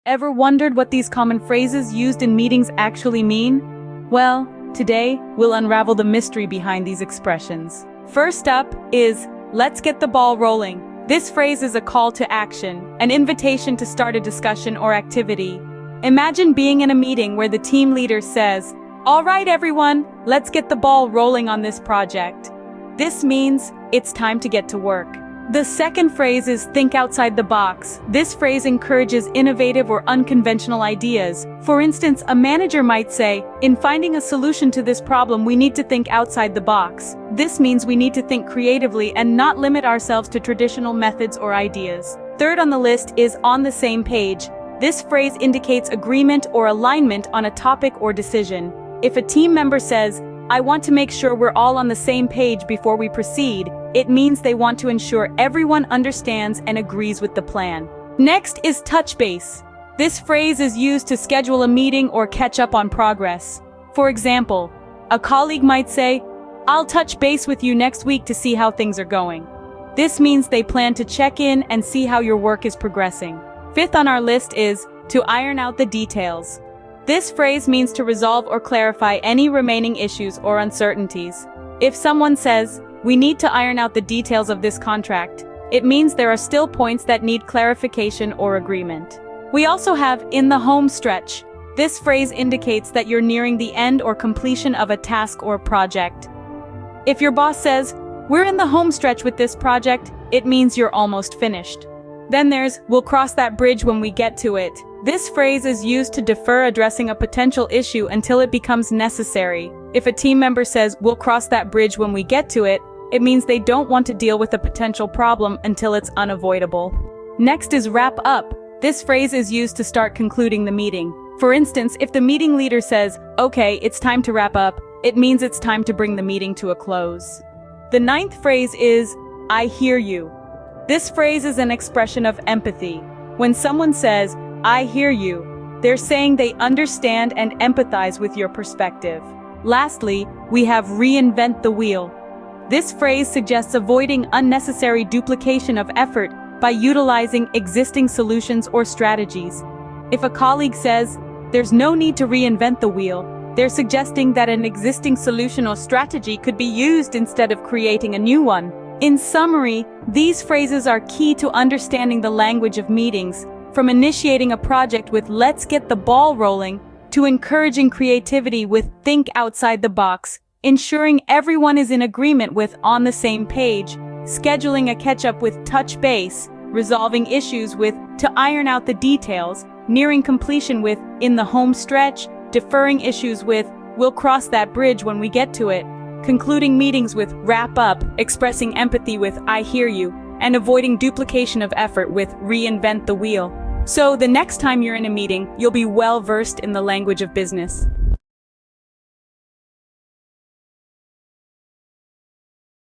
Ever wondered what these common phrases used in meetings actually mean? Well, today, we'll unravel the mystery behind these expressions. First up is, let's get the ball rolling. This phrase is a call to action, an invitation to start a discussion or activity. Imagine being in a meeting where the team leader says, "All right, everyone, let's get the ball rolling on this project." This means it's time to get to work. The second phrase is think outside the box. This phrase encourages innovative or unconventional ideas. For instance, a manager might say, "In finding a solution to this problem, we need to think outside the box." This means we need to think creatively and not limit ourselves to traditional methods or ideas. Third on the list is on the same page. This phrase indicates agreement or alignment on a topic or decision. If a team member says, "I want to make sure we're all on the same page before we proceed," it means they want to ensure everyone understands and agrees with the plan. Next is touch base. This phrase is used to schedule a meeting or catch up on progress. For example, a colleague might say, "I'll touch base with you next week to see how things are going." This means they plan to check in and see how your work is progressing. Fifth on our list is to iron out the details. This phrase means to resolve or clarify any remaining issues or uncertainties. If someone says, "We need to iron out the details of this contract," it means there are still points that need clarification or agreement. We also have in the home stretch. This phrase indicates that you're nearing the end or completion of a task or project. If your boss says, "We're in the home stretch with this project," it means you're almost finished. Then there's, "We'll cross that bridge when we get to it." This phrase is used to defer addressing a potential issue until it becomes necessary. If a team member says, "We'll cross that bridge when we get to it," it means they don't want to deal with a potential problem until it's unavoidable. Next is wrap up. This phrase is used to start concluding the meeting. For instance, if the meeting leader says, "Okay, it's time to wrap up," it means it's time to bring the meeting to a close. The ninth phrase is, "I hear you." This phrase is an expression of empathy. When someone says, "I hear you," they're saying they understand and empathize with your perspective. Lastly, we have reinvent the wheel. This phrase suggests avoiding unnecessary duplication of effort by utilizing existing solutions or strategies. If a colleague says, "There's no need to reinvent the wheel," they're suggesting that an existing solution or strategy could be used instead of creating a new one. In summary, these phrases are key to understanding the language of meetings, from initiating a project with "let's get the ball rolling" to encouraging creativity with "think outside the box," ensuring everyone is in agreement with "on the same page," scheduling a catch-up with "touch base," resolving issues with "to iron out the details," nearing completion with "in the home stretch," deferring issues with "we'll cross that bridge when we get to it," concluding meetings with "wrap up," expressing empathy with "I hear you," and avoiding duplication of effort with "reinvent the wheel." So the next time you're in a meeting, you'll be well versed in the language of business.